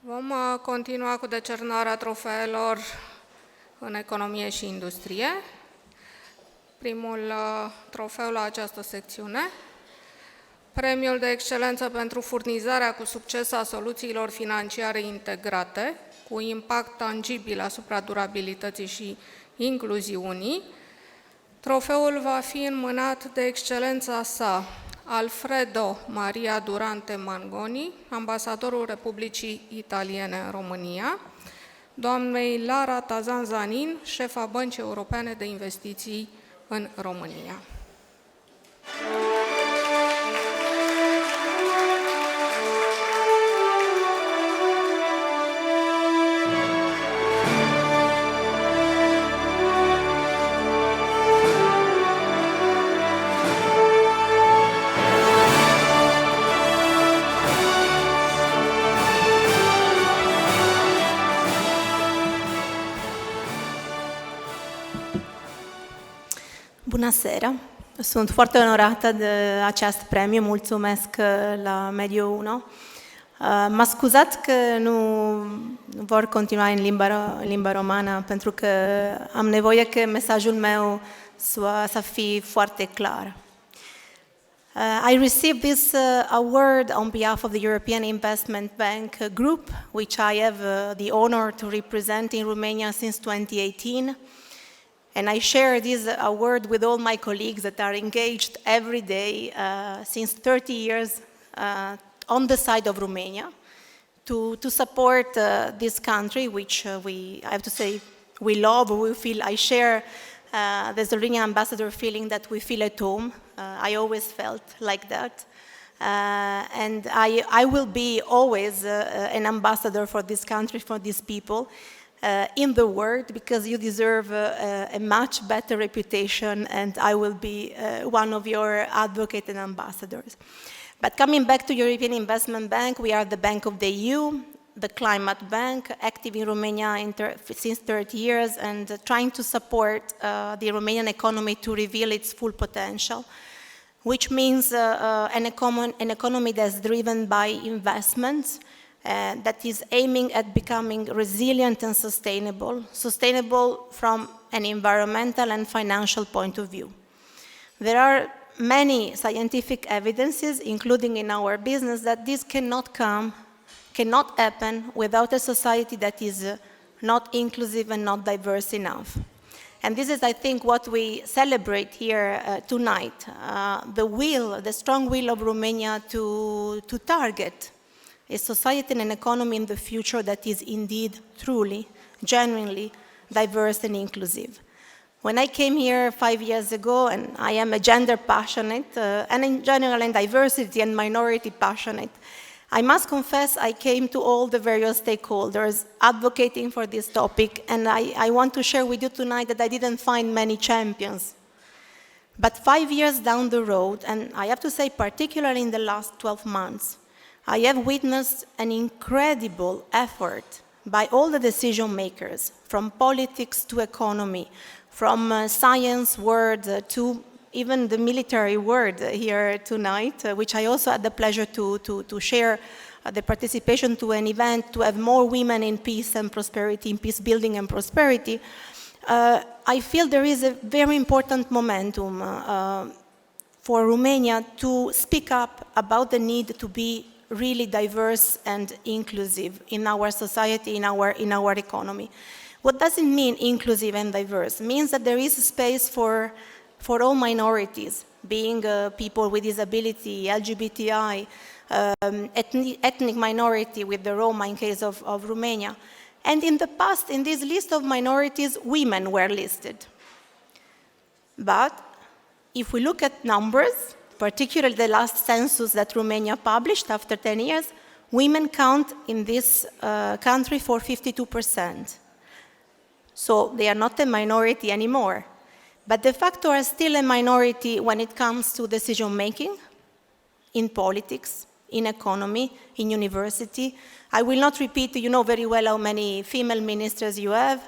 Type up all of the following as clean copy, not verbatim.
Vom continua cu decernarea trofeelor în economie și industrie. Primul trofeu la această secțiune, Premiul de Excelență pentru furnizarea cu succes a soluțiilor financiare integrate, cu impact tangibil asupra durabilității și incluziunii. Trofeul va fi înmânat de Excelența Sa, Alfredo Durante Mangoni, Ambasadorul Republicii Italiene în România, doamnei Lara Tassan Zanin, șefa Băncii Europene de Investiții în România. Bună seara! Sunt foarte onorată de acest premiu, mulțumesc la MediaUno. Mă scuzați că nu vor continua în limba romană, pentru că am nevoie că mesajul meu să fie foarte clar. I received this award on behalf of the European Investment Bank Group, which I have the honor to represent in Romania since 2018. And I share this award with all my colleagues that are engaged every day since 30 years on the side of Romania to support this country, which I have to say, we love, we feel, I share the Slovenian ambassador feeling that we feel at home. I always felt like that. And I will be always an ambassador for this country, for these people. In the world, because you deserve a much better reputation, and I will be one of your advocates and ambassadors. But coming back to European Investment Bank, we are the Bank of the EU, the climate bank, active in Romania since 30 years, and trying to support the Romanian economy to reveal its full potential, which means an economy that's driven by investments, that is aiming at becoming resilient and sustainable from an environmental and financial point of view. There are many scientific evidences, including in our business, that this cannot happen without a society that is not inclusive and not diverse enough. And this is, I think, what we celebrate here tonight, the strong will of Romania to target a society and an economy in the future that is indeed, truly, genuinely diverse and inclusive. When I came here 5 years ago, and I am a gender passionate, and in general and diversity and minority passionate, I must confess I came to all the various stakeholders advocating for this topic, and I want to share with you tonight that I didn't find many champions. But 5 years down the road, and I have to say particularly in the last 12 months, I have witnessed an incredible effort by all the decision makers, from politics to economy, from science world to even the military world here tonight, which I also had the pleasure to share the participation to an event to have more women in peace and prosperity, in peace building and prosperity. I feel there is a very important momentum for Romania to speak up about the need to be really diverse and inclusive in our society, in our economy. What does it mean, inclusive and diverse? It means that there is a space for all minorities, being people with disability, LGBTI, ethnic minority with the Roma in case of Romania. And in the past, in this list of minorities, women were listed. But if we look at numbers, particularly the last census that Romania published after 10 years, women count in this country for 52%. So they are not a minority anymore. But de facto are still a minority when it comes to decision making, in politics, in economy, in university. I will not repeat, you know very well how many female ministers you have.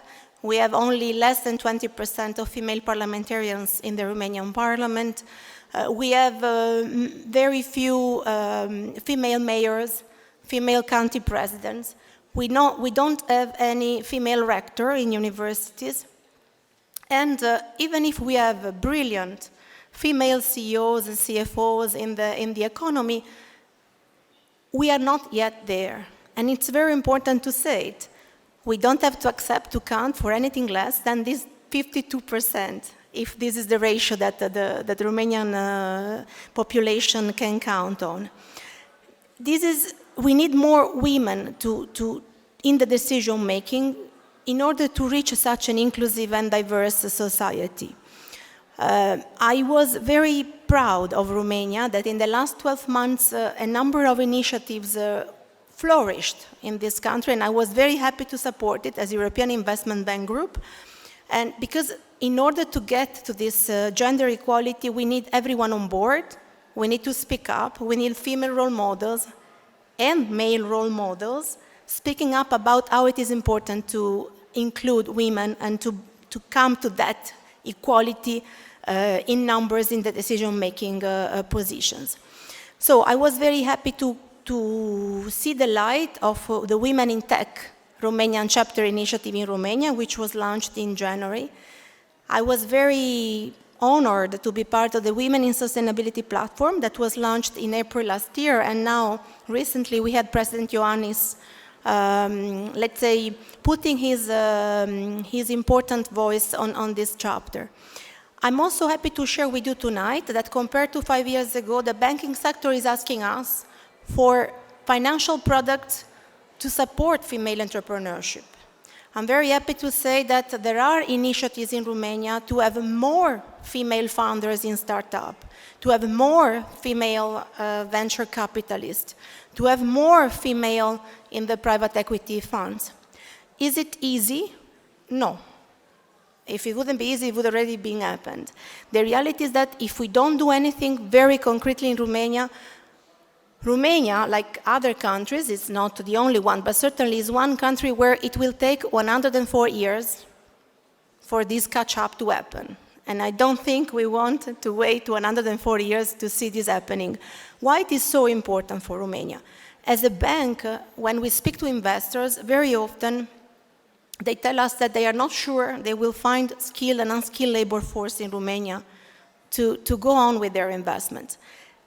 We have only less than 20% of female parliamentarians in the Romanian parliament. We have very few female mayors, female county presidents. We don't have any female rector in universities. And even if we have brilliant female CEOs and CFOs in the economy, we are not yet there. And it's very important to say it. We don't have to accept to count for anything less than this 52%, if this is the ratio that the Romanian population can count on. We need more women in the decision making in order to reach such an inclusive and diverse society. I was very proud of Romania that in the last 12 months a number of initiatives flourished in this country, and I was very happy to support it as European Investment Bank Group. And because in order to get to this gender equality, we need everyone on board, we need to speak up, we need female role models and male role models speaking up about how it is important to include women and to come to that equality in numbers in the decision-making positions. So I was very happy to see the light of the Women in Tech Romanian chapter initiative in Romania, which was launched in January. I was very honored to be part of the Women in Sustainability platform that was launched in April last year, and now recently we had President Ioannis let's say, putting his important voice on this chapter. I'm also happy to share with you tonight that compared to 5 years ago, the banking sector is asking us for financial products to support female entrepreneurship. I'm very happy to say that there are initiatives in Romania to have more female founders in startup, to have more female venture capitalists, to have more female in the private equity funds. Is it easy? No. If it wouldn't be easy, it would already been happened. The reality is that if we don't do anything very concretely in Romania, like other countries, is not the only one, but certainly is one country where it will take 104 years for this catch-up to happen. And I don't think we want to wait 104 years to see this happening. Why it is so important for Romania? As a bank, when we speak to investors, very often they tell us that they are not sure they will find skilled and unskilled labor force in Romania to go on with their investments.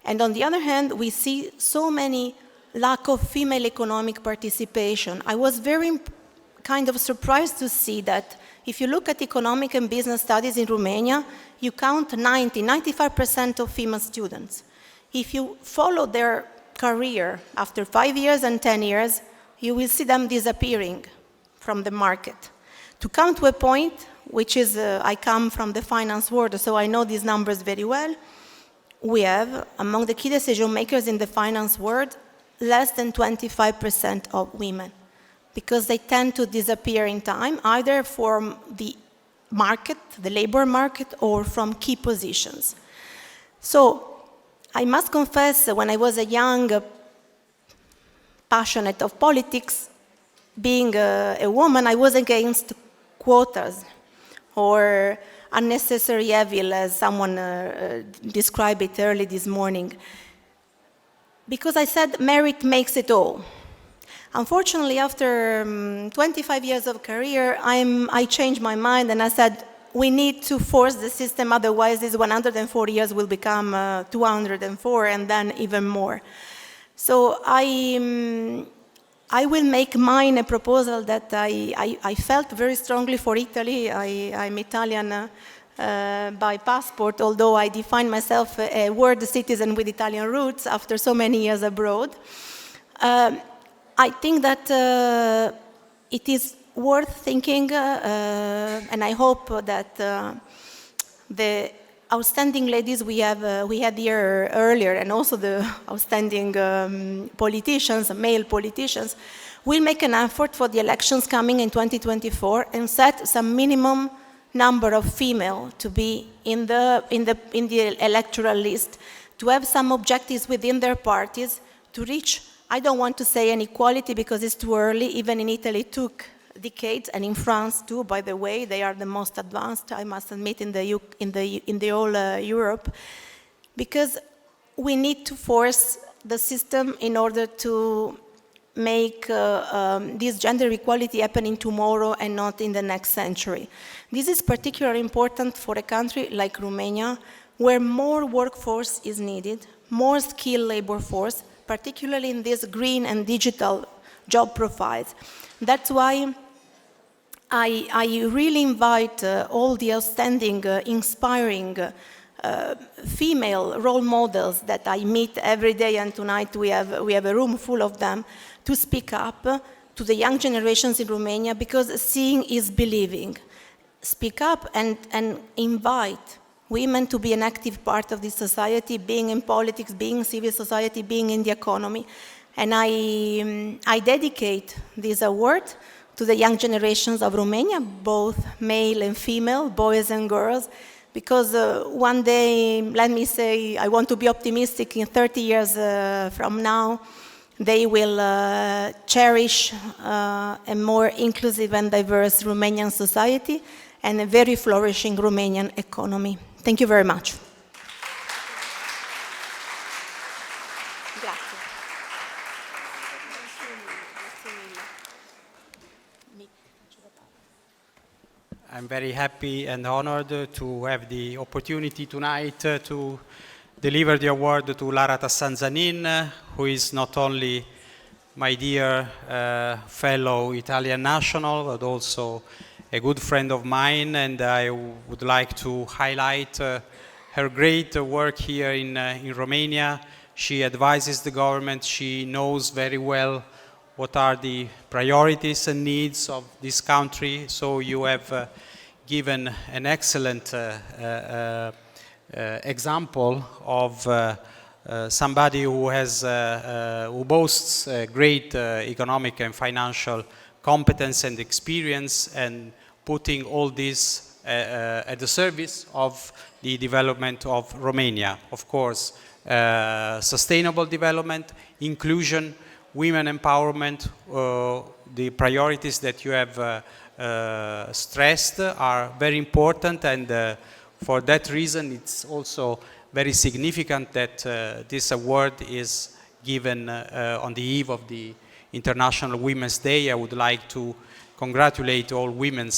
And on the other hand, we see so many lack of female economic participation. I was very kind of surprised to see that if you look at economic and business studies in Romania, you count 95% of female students. If you follow their career after 5 years and 10 years, you will see them disappearing from the market. To come to a point, which is, I come from the finance world, so I know these numbers very well, we have, among the key decision makers in the finance world, less than 25% of women, because they tend to disappear in time, either from the market, the labor market, or from key positions. So I must confess, when I was a young, passionate of politics, being a woman, I was against quotas or unnecessary evil, as someone described it early this morning. Because I said merit makes it all. Unfortunately, after 25 years of career, I changed my mind and I said, we need to force the system, otherwise these 104 years will become 204 and then even more. So I will make mine a proposal that I felt very strongly for Italy. I'm Italian by passport, although I define myself a world citizen with Italian roots after so many years abroad. I think that it is worth thinking, and I hope that the outstanding ladies we had here earlier, and also the outstanding politicians, male politicians, will make an effort for the elections coming in 2024 and set some minimum number of female to be in the electoral list, to have some objectives within their parties to reach, I don't want to say an equality because it's too early, even in Italy it took decades, and in France too, by the way, they are the most advanced, I must admit, in the whole Europe, because we need to force the system in order to make this gender equality happening tomorrow and not in the next century. This is particularly important for a country like Romania, where more workforce is needed, more skilled labor force, particularly in these green and digital job profiles. That's why I really invite all the outstanding, inspiring female role models that I meet every day, and tonight we have a room full of them, to speak up to the young generations in Romania, because seeing is believing. Speak up and invite women to be an active part of this society, being in politics, being in civil society, being in the economy. And I dedicate this award to the young generations of Romania, both male and female, boys and girls, because one day, let me say, I want to be optimistic, in 30 years from now, they will cherish a more inclusive and diverse Romanian society and a very flourishing Romanian economy. Thank you very much. I'm very happy and honored to have the opportunity tonight to deliver the award to Lara Tassan Zanin, who is not only my dear fellow Italian national, but also a good friend of mine, and I would like to highlight her great work here in Romania. She advises the government, she knows very well what are the priorities and needs of this country, so you have given an excellent example of somebody who boasts great economic and financial competence and experience, and putting all this at the service of the development of Romania. Of course, sustainable development, inclusion, women empowerment, the priorities that you have stressed are very important, and for that reason it's also very significant that this award is given on the eve of the International Women's Day. I would like to congratulate all women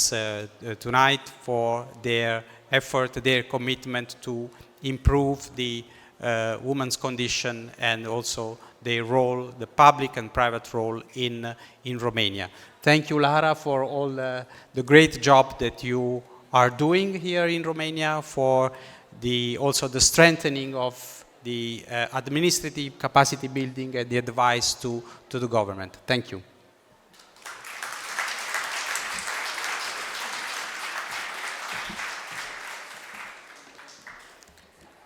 tonight for their effort, their commitment to improve the women's condition and also their role, the public and private role in Romania. Thank you, Lara, for all the great job that you are doing here in Romania, for also the strengthening of the administrative capacity building and the advice to the government. Thank you.